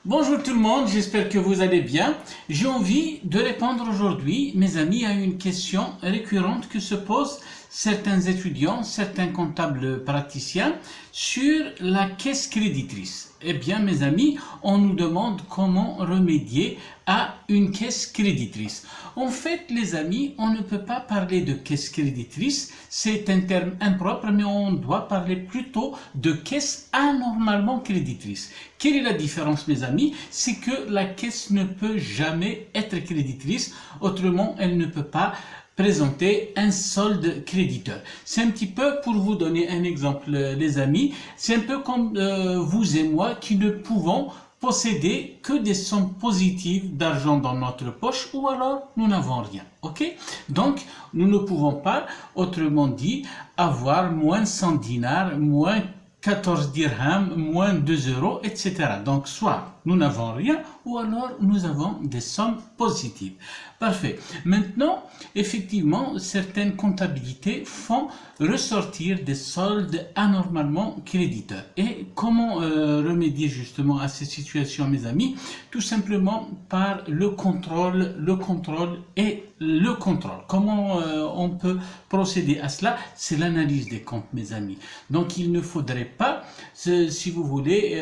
Bonjour tout le monde, j'espère que vous allez bien. J'ai envie de répondre aujourd'hui, mes amis, à une question récurrente que se posent certains étudiants, certains comptables praticiens sur la caisse créditrice. Eh bien, mes amis, on nous demande comment remédier à une caisse créditrice. En fait, les amis, on ne peut pas parler de caisse créditrice, c'est un terme impropre, mais on doit parler plutôt de caisse anormalement créditrice. Quelle est la différence, mes amis? C'est que la caisse ne peut jamais être créditrice, autrement, elle ne peut pas présenter un solde créditeur. C'est un petit peu, pour vous donner un exemple, les amis, c'est un peu comme vous et moi qui ne pouvons posséder que des sommes positives d'argent dans notre poche ou alors nous n'avons rien. Ok? Donc, nous ne pouvons pas, autrement dit, avoir moins 100 dinars, moins 14 dirhams, moins 2 euros, etc. Donc, soit nous n'avons rien ou alors nous avons des sommes positives. Parfait. Maintenant, effectivement, certaines comptabilités font ressortir des soldes anormalement créditeurs. Et comment remédier justement à ces situations, mes amis? Tout simplement par le contrôle et le contrôle. Comment on peut procéder à cela? C'est l'analyse des comptes, mes amis. Donc, il ne faudrait pas, si vous voulez,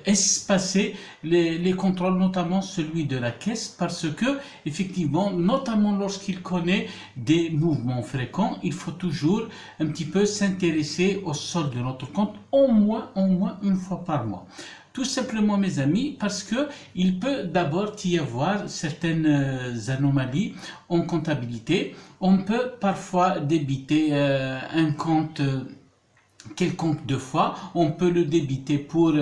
espacer les contrôles, notamment celui de la caisse, parce que, effectivement, notamment lorsqu'il connaît des mouvements fréquents, il faut toujours un petit peu s'intéresser au solde de notre compte, au moins une fois par mois. Tout simplement, mes amis, parce que il peut d'abord y avoir certaines anomalies en comptabilité. On peut parfois débiter un compte quelconque deux fois, on peut le débiter pour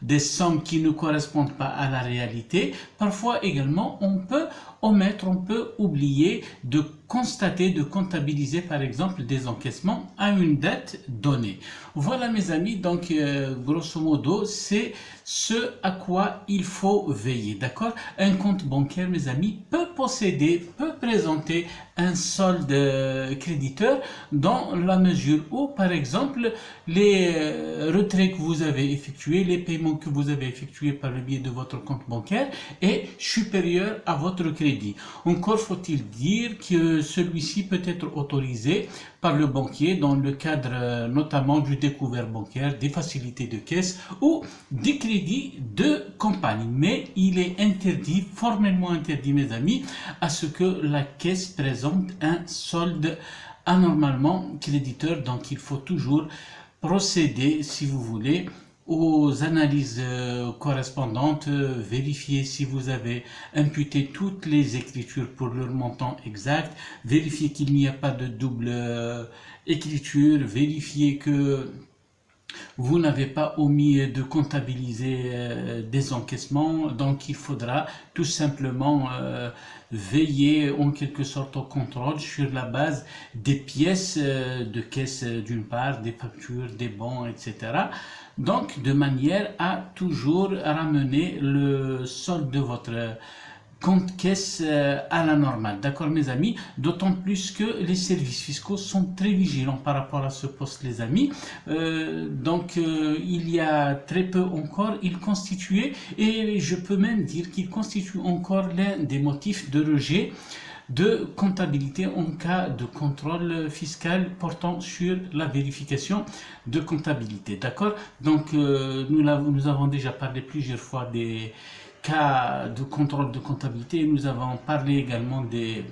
des sommes qui ne correspondent pas à la réalité. Parfois également, on peut omettre, on peut oublier de constater, de comptabiliser par exemple des encaissements à une date donnée. Voilà mes amis, donc grosso modo, c'est ce à quoi il faut veiller, d'accord? Un compte bancaire, mes amis, peut présenter un solde créditeur dans la mesure où, par exemple, les retraits que vous avez effectués, les paiements que vous avez effectués par le biais de votre compte bancaire est supérieur à votre crédit. Encore faut-il dire que celui-ci peut être autorisé par le banquier dans le cadre notamment du découvert bancaire, des facilités de caisse ou des crédits de campagne. Mais il est interdit, formellement interdit, mes amis, à ce que la caisse présente un solde anormalement créditeur. Donc il faut toujours procéder, si vous voulez, aux analyses correspondantes, vérifier si vous avez imputé toutes les écritures pour leur montant exact, vérifier qu'il n'y a pas de double écriture, vérifier que vous n'avez pas omis de comptabiliser des encaissements, donc il faudra tout simplement veiller en quelque sorte au contrôle sur la base des pièces de caisse d'une part, des factures, des bons, etc. Donc de manière à toujours ramener le solde de votre compte caisse à la normale. D'accord, mes amis? D'autant plus que les services fiscaux sont très vigilants par rapport à ce poste, les amis. Il y a très peu encore, il constituait, et je peux même dire qu'il constitue encore l'un des motifs de rejet de comptabilité en cas de contrôle fiscal portant sur la vérification de comptabilité. D'accord? Donc, nous avons déjà parlé plusieurs fois des cas de contrôle de comptabilité. Nous avons parlé également des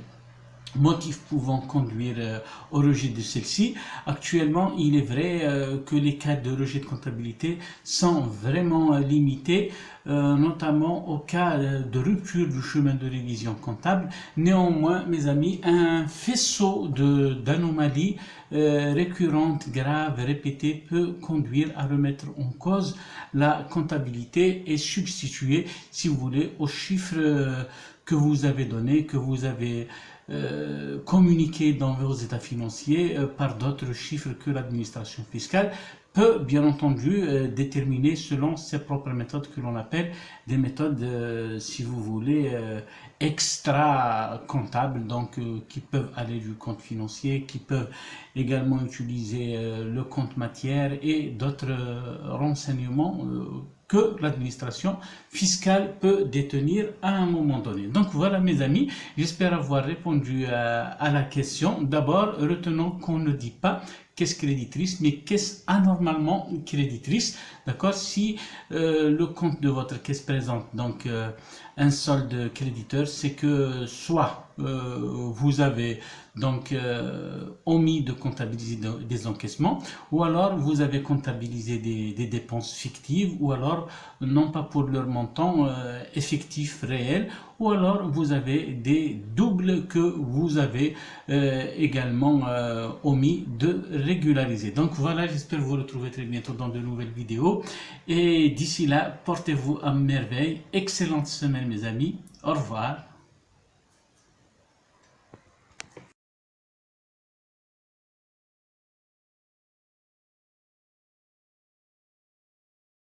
motifs pouvant conduire au rejet de celle-ci. Actuellement, il est vrai que les cas de rejet de comptabilité sont vraiment limités, notamment au cas de rupture du chemin de révision comptable. Néanmoins, mes amis, un faisceau d'anomalies récurrentes, graves, répétées peut conduire à remettre en cause la comptabilité et substituer, si vous voulez, aux chiffres que vous avez donnés, que vous avez communiquer dans vos états financiers par d'autres chiffres que l'administration fiscale peut bien entendu déterminer selon ses propres méthodes que l'on appelle des méthodes, si vous voulez, extra comptables, donc qui peuvent aller du compte financier, qui peuvent également utiliser le compte matière et d'autres renseignements que l'administration fiscale peut détenir à un moment donné. Donc voilà mes amis, j'espère avoir répondu à la question. D'abord, retenons qu'on ne dit pas qu'est-ce créditrice, mais qu'est-ce anormalement créditrice. D'accord? Si le compte de votre caisse présente donc un solde créditeur, c'est que soit vous avez donc omis de comptabiliser des encaissements, ou alors vous avez comptabilisé des dépenses fictives, ou alors non pas pour leur montant effectif réel, ou alors vous avez des doubles que vous avez également omis de régulariser. Donc voilà, j'espère vous retrouver très bientôt dans de nouvelles vidéos, et d'ici là, portez-vous à merveille. Excellente semaine mes amis, au revoir.